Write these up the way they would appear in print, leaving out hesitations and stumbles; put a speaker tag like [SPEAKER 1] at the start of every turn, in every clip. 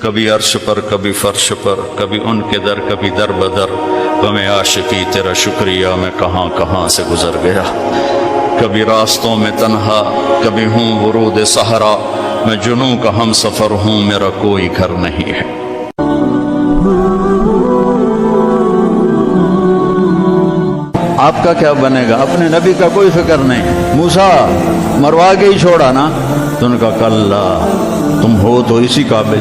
[SPEAKER 1] کبھی عرش پر کبھی فرش پر، کبھی ان کے در کبھی در بدر، غم عاشقی تیرا شکریہ میں کہاں کہاں سے گزر گیا، کبھی راستوں میں تنہا کبھی ہوں ورود صحرا، میں جنوں کا ہم سفر ہوں میرا کوئی گھر نہیں ہے۔ آپ کا کیا بنے گا؟ اپنے نبی کا کوئی فکر نہیں۔ موسیٰ مروا کے ہی چھوڑا نا، تو ان کا کلا، تم ہو تو اسی قابل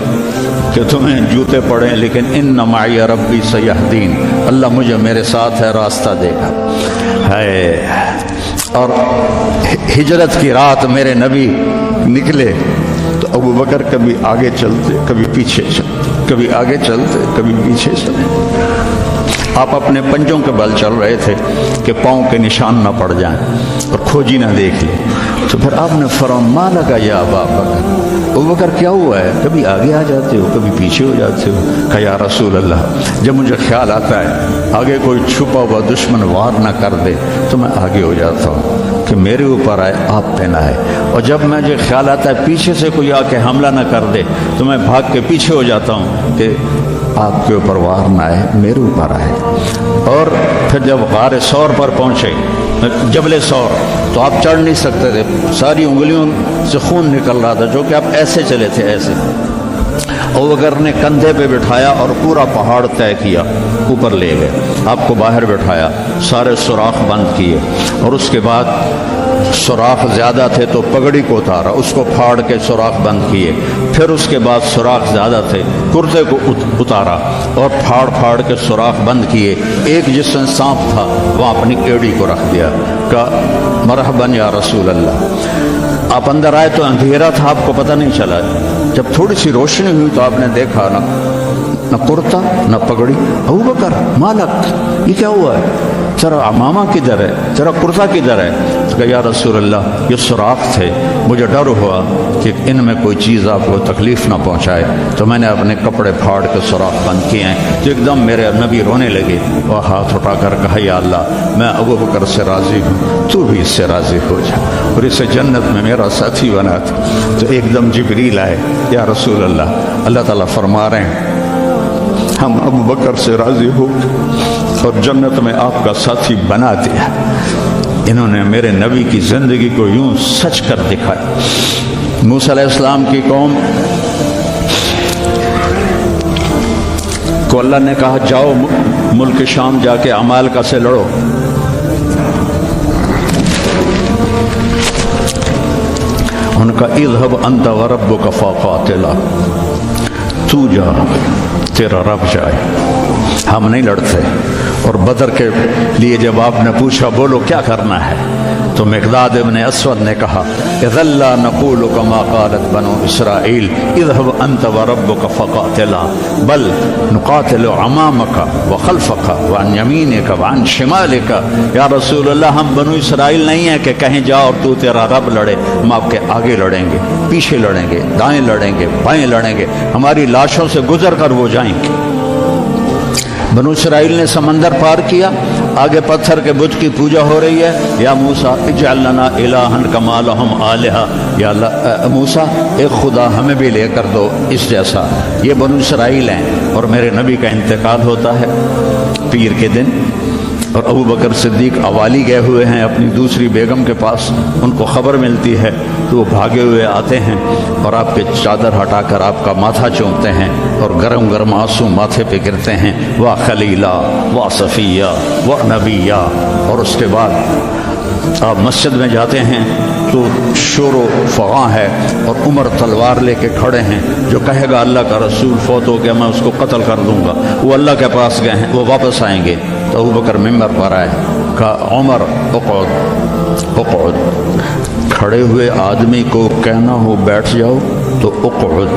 [SPEAKER 1] کہ تمہیں جوتے پڑیں، لیکن ان معی ربی سیہدین، اللہ مجھے میرے ساتھ ہے، راستہ دے گا ہے۔ اور ہجرت کی رات میرے نبی نکلے تو ابو بکر کبھی آگے چلتے کبھی پیچھے چلتے، کبھی آگے چلتے کبھی پیچھے چلتے۔ آپ اپنے پنجوں کے بل چل رہے تھے کہ پاؤں کے نشان نہ پڑ جائیں اور کھوجی نہ دیکھ لیں، تو پھر آپ نے فرمایا ما لگا یا ابا بکر، ابو بکر کیا ہوا ہے؟ کبھی آگے آ جاتے ہو کبھی پیچھے ہو جاتے ہو۔ کہا یا رسول اللہ، جب مجھے خیال آتا ہے آگے کوئی چھپا ہوا دشمن وار نہ کر دے تو میں آگے ہو جاتا ہوں کہ میرے اوپر آئے، آپ پہ نہ آئے، اور جب مجھے خیال آتا ہے پیچھے سے کوئی آ کے حملہ نہ کر دے تو میں بھاگ کے پیچھے ہو جاتا ہوں کہ آپ کے اوپر وار نہ آئے، میرے اوپر آئے۔ اور پھر جب غار ثور پر پہنچے، جبل ثور، تو آپ چڑھ نہیں سکتے تھے، ساری انگلیوں سے خون نکل رہا تھا، جو کہ آپ ایسے چلے تھے ایسے۔ ابو بکر نے کندھے پہ بٹھایا اور پورا پہاڑ طے کیا، اوپر لے گئے، آپ کو باہر بٹھایا، سارے سوراخ بند کیے، اور اس کے بعد سوراخ زیادہ تھے تو پگڑی کو اتارا، اس کو پھاڑ کے سوراخ بند کیے، پھر اس کے بعد سوراخ زیادہ تھے، کرتے کو اتارا اور پھاڑ پھاڑ کے سوراخ بند کیے۔ ایک جس میں سانپ تھا وہاں اپنی ایڑی کو رکھ دیا، کہا مرحباً یا رسول اللہ۔ آپ اندر آئے تو اندھیرا تھا، آپ کو پتہ نہیں چلا، جب تھوڑی سی روشنی ہوئی تو آپ نے دیکھا نہ کرتا نہ پگڑی۔ ابو بکر مالک، یہ کیا ہوا ہے؟ ذرا عمامہ کدھر ہے، ذرا کرتا کدھر ہے؟ تو کہا یا رسول اللہ یہ سوراخ تھے، مجھے ڈر ہوا کہ ان میں کوئی چیز آپ کو تکلیف نہ پہنچائے، تو میں نے اپنے کپڑے پھاڑ کے سوراخ بند کیے ہیں۔ تو ایک دم میرے نبی رونے لگے اور ہاتھ اٹھا کر کہا یا اللہ میں ابو بکر سے راضی ہوں، تو بھی اس سے راضی ہو جا اور اسے جنت میں میرا ساتھی بنا تھا۔ تو ایک دم جبریل آئے، یا رسول اللہ، اللہ تعالیٰ فرما رہے ہیں ہم ابو بکر سے راضی ہو اور جنت میں آپ کا ساتھی بنا دیا۔ انہوں نے میرے نبی کی زندگی کو یوں سچ کر دکھایا۔ موسیٰ علیہ السلام کی قوم کو اللہ نے کہا جاؤ ملک شام جا کے عمالقہ سے لڑو، ان کا اذهب انت وربک فقاتلا، تو جا تیرا رب جائے، ہم نہیں لڑتے۔ اور بدر کے لیے جب آپ نے پوچھا بولو کیا کرنا ہے، تو مقداد ابن اسود نے کہا اذا لا نقول كما قالت بنو اسرائیل اذهب انت وربك فقاتلا بل نقاتل امامك وخلفك وعن يمينك وعن شمالك۔ یا رسول اللہ ہم بنو اسرائیل نہیں ہیں کہ کہیں جا اور تو تیرا رب لڑے، ہم آپ کے آگے لڑیں گے، پیچھے لڑیں گے، دائیں لڑیں گے، بائیں لڑیں گے، ہماری لاشوں سے گزر کر وہ جائیں گے۔ بنو اسرائیل نے سمندر پار کیا، آگے پتھر کے بت کی پوجا ہو رہی ہے، یا موسیٰ اجعل لنا الہا کما لہم آلہہ، یا اللہ موسیٰ ایک خدا ہمیں بھی لے کر دو اس جیسا۔ یہ بنو اسرائیل ہیں اور میرے نبی کا انتقال ہوتا ہے پیر کے دن، اور ابو بکر صدیق اوالی گئے ہوئے ہیں اپنی دوسری بیگم کے پاس، ان کو خبر ملتی ہے تو وہ بھاگے ہوئے آتے ہیں اور آپ کے چادر ہٹا کر آپ کا ماتھا چومتے ہیں اور گرم گرم آنسو ماتھے پہ گرتے ہیں، وا خلیلہ وا صفیہ وا نبیہ۔ اور اس کے بعد آپ مسجد میں جاتے ہیں تو شور و فغاں ہے اور عمر تلوار لے کے کھڑے ہیں، جو کہے گا اللہ کا رسول فوت ہو گیا میں اس کو قتل کر دوں گا، وہ اللہ کے پاس گئے ہیں، وہ واپس آئیں گے۔ تو ابو بکر ممبر پر آئے، کہا عمر اقعد اقعد، کھڑے ہوئے آدمی کو کہنا ہو بیٹھ جاؤ تو اقعد،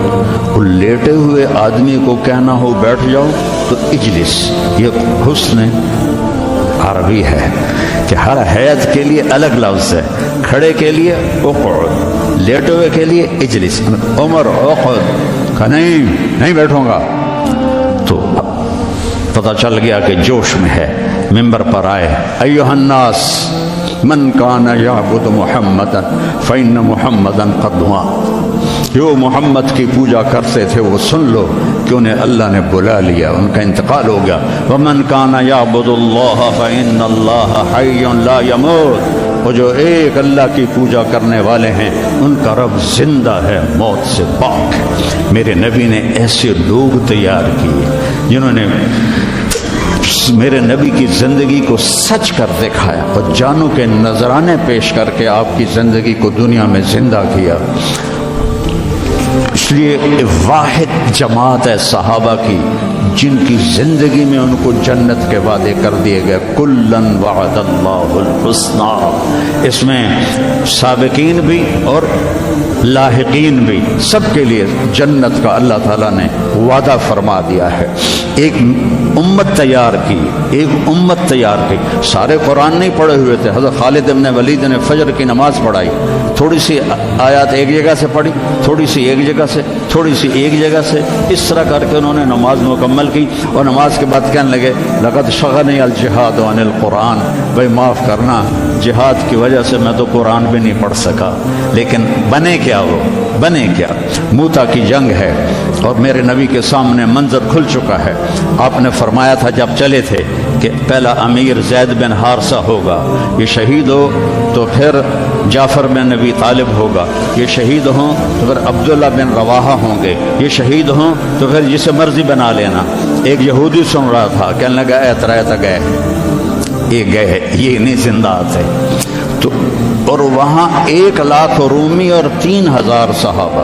[SPEAKER 1] اور لیٹے ہوئے آدمی کو کہنا ہو بیٹھ جاؤ تو اجلس۔ یہ حسن عربی ہے کہ ہر حیت کے لیے الگ لفظ ہے، کھڑے کے لیے اقعد، لیٹے ہوئے کے لیے اجلس۔ عمر اقعد، کہا نہیں بیٹھوں گا۔ تو پتہ چل گیا کہ جوش میں ہے، ممبر پر آئے، ایھا الناس من کان یعبد محمدا فإن محمدا قد مات۔ جو محمد کی پوجا کرتے تھے وہ سن لو کہ انہیں اللہ نے بلا لیا، ان کا انتقال ہو گیا۔ وَمَنْ كَانَ يَعْبُدُ اللَّهَ فَإِنَّ اللَّهَ حَيٌّ لَا يَمُوتُ، وہ جو ایک اللہ کی پوجا کرنے والے ہیں ان کا رب زندہ ہے، موت سے پاک ہے۔ میرے نبی نے ایسے لوگ تیار کیے جنہوں نے میرے نبی کی زندگی کو سچ کر دکھایا اور جانوں کے نذرانے پیش کر کے آپ کی زندگی کو دنیا میں زندہ کیا۔ اس لیے واحد جماعت ہے صحابہ کی جن کی زندگی میں ان کو جنت کے وعدے کر دیے گئے، کلن وعد اللہ الحسنی، اس میں سابقین بھی اور لاحقین بھی سب کے لیے جنت کا اللہ تعالیٰ نے وعدہ فرما دیا ہے۔ ایک امت تیار کی، ایک امت تیار کی۔ سارے قرآن نہیں پڑھے ہوئے تھے، حضرت خالد بن ولید نے فجر کی نماز پڑھائی، تھوڑی سی آیات ایک جگہ سے پڑھی، تھوڑی سی ایک جگہ سے، تھوڑی سی ایک جگہ سے، اس طرح کر کے انہوں نے نماز مکمل کی اور نماز کے بعد کہنے لگے لقد شغلنی الجہاد عن القرآن، بھائی معاف کرنا جہاد کی وجہ سے میں تو قرآن بھی نہیں پڑھ سکا۔ لیکن بنے کیا، وہ بنے کیا؟ موتا کی جنگ ہے اور میرے نبی کے سامنے منظر کھل چکا ہے۔ آپ نے فرمایا تھا جب چلے تھے کہ پہلا امیر زید بن حارثہ ہوگا، یہ شہید ہو تو پھر جعفر بن نبی طالب ہوگا، یہ شہید ہوں تو پھر عبداللہ بن رواحہ ہوں گے، یہ شہید ہوں تو پھر جسے مرضی بنا لینا۔ ایک یہودی سن رہا تھا، کہنے لگا اعتراض گئے، یہ گئے، یہ نہیں زندہ آتے۔ تو اور وہاں 1,00,000 رومی اور 3,000 صحابہ۔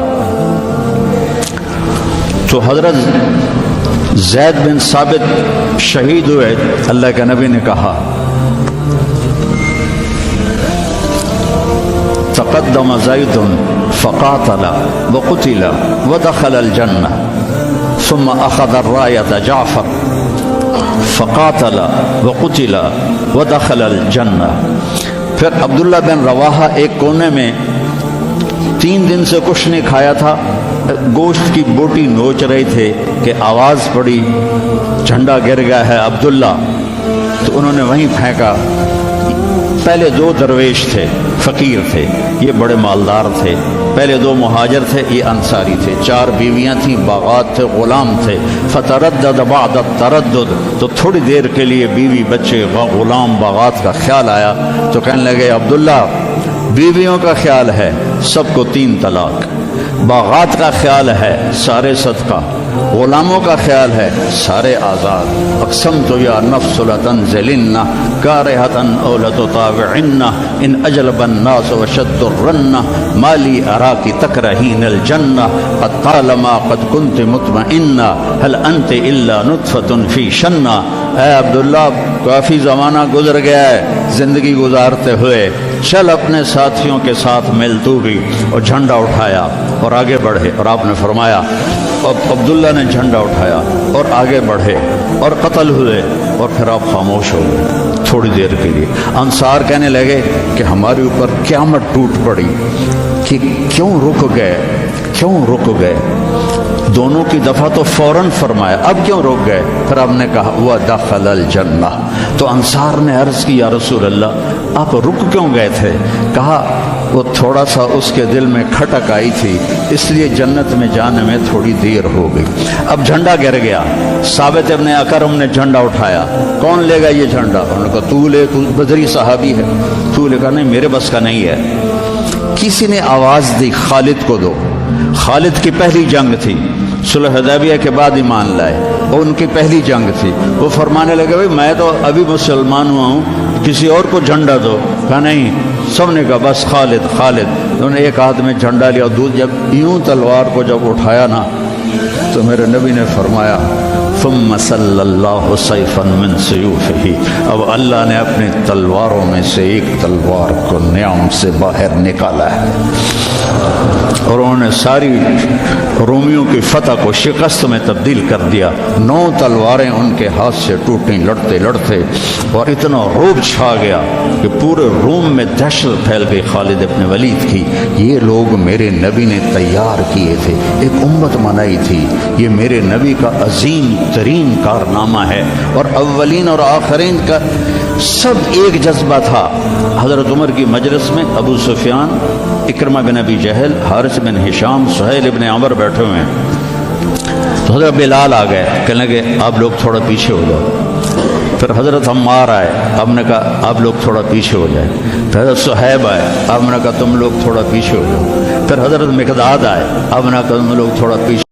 [SPEAKER 1] تو حضرت زید بن ثابت شہید ہوئے، اللہ کے نبی نے کہا تقدم زید فقاتل وقتل ودخل الجنہ ثم اخذ الراية جعفر فقاتل وقتل ودخل الجنہ۔ پھر عبداللہ بن رواحہ ایک کونے میں 3 دن سے کچھ نہیں کھایا تھا، گوشت کی بوٹی نوچ رہے تھے کہ آواز پڑی جھنڈا گر گیا ہے عبداللہ، تو انہوں نے وہیں پھینکا۔ پہلے 2 درویش تھے، فقیر تھے، یہ بڑے مالدار تھے۔ پہلے 2 مہاجر تھے، یہ انصاری تھے۔ 4 بیویاں تھیں، باغات تھے، غلام تھے۔ فتردد بعد التردد، تو تھوڑی دیر کے لیے بیوی بچے غلام باغات کا خیال آیا تو کہنے لگے عبداللہ بیویوں کا خیال ہے سب کو 3 طلاق، باغات کا خیال ہے سارے صدقہ، غلاموں کا خیال ہے سارے آزاد۔ اقسمت یا نفس لتنزلن کارہۃ او لتطاوعن ان اجلب الناس وشد الرن ما لی اراک تکرہین الجنہ قد طالما قد کنت مطمئنہ هل انت الا نطفۃ فی شنہ۔ اے عبداللہ کافی زمانہ گزر گیا ہے زندگی گزارتے ہوئے، چل اپنے ساتھیوں کے ساتھ مل تو بھی۔ اور جھنڈا اٹھایا اور آگے بڑھے، اور آپ نے فرمایا عبداللہ نے جھنڈا اٹھایا اور آگے بڑھے اور قتل ہوئے، اور پھر آپ خاموش ہو گئے تھوڑی دیر کے لیے۔ انصار کہنے لگے کہ ہمارے اوپر قیامت ٹوٹ پڑی کہ کیوں رک گئے، کیوں رک گئے؟ دونوں کی دفعہ تو فوراً فرمایا، اب کیوں رک گئے؟ پھر آپ نے کہا وَدَخَلَ الْجَنَّةَ۔ تو انصار نے عرض کی یا رسول اللہ آپ رک کیوں گئے تھے؟ کہا وہ تھوڑا سا اس کے دل میں کھٹک آئی تھی، اس لیے جنت میں جانے میں تھوڑی دیر ہو گئی۔ اب جھنڈا گر گیا، ثابت ابن اکرم نے جھنڈا اٹھایا، کون لے گا یہ جھنڈا؟ انہوں نے کہا تو لے، تو بدری صحابی ہے، تو لے۔ کہا نہیں میرے بس کا نہیں ہے۔ کسی نے آواز دی خالد کو دو۔ خالد کی پہلی جنگ تھی، صلح حدیبیہ کے بعد ایمان لائے، اور ان کی پہلی جنگ تھی۔ وہ فرمانے لگے بھائی میں تو ابھی مسلمان ہوا ہوں، کسی اور کو جھنڈا دو۔ کہا نہیں، سب نے کہا بس خالد خالد۔ انہوں نے ایک ہاتھ میں جھنڈا لیا، جب یوں تلوار کو جب اٹھایا نا تو میرے نبی نے فرمایا ثم صلی اللہ سیفا من سیوفہ، اب اللہ نے اپنی تلواروں میں سے ایک تلوار کو نیام سے باہر نکالا ہے، اور انہوں نے ساری رومیوں کی فتح کو شکست میں تبدیل کر دیا۔ 9 تلواریں ان کے ہاتھ سے ٹوٹیں لڑتے لڑتے، اور اتنا روب چھا گیا کہ پورے روم میں دہشت پھیل گئی خالد ابن ولید کی۔ یہ لوگ میرے نبی نے تیار کیے تھے، ایک امت بنائی تھی، یہ میرے نبی کا عظیم ترین کارنامہ ہے، اور اولین اور آخرین کا سب ایک جذبہ تھا. حضرت عمر کی مجلس میں ابو سفیان، اکرمہ بن ابی جہل، حارث بن ہشام، سہیل ابن عمر بیٹھے ہوئے ہیں. تو حضرت بلال آ گئے، کہنے لگے آپ لوگ تھوڑا پیچھے ہو جاؤ. پھر حضرت عمار آئے، آپ نے کہا آپ لوگ تھوڑا پیچھے ہو جائیں. پھر حضرت صہیب آئے، آپ نے کہا تم لوگ تھوڑا پیچھے ہو جاؤ. پھر حضرت مقداد آئے، آپ نے کہا تم لوگ تھوڑا پیچھے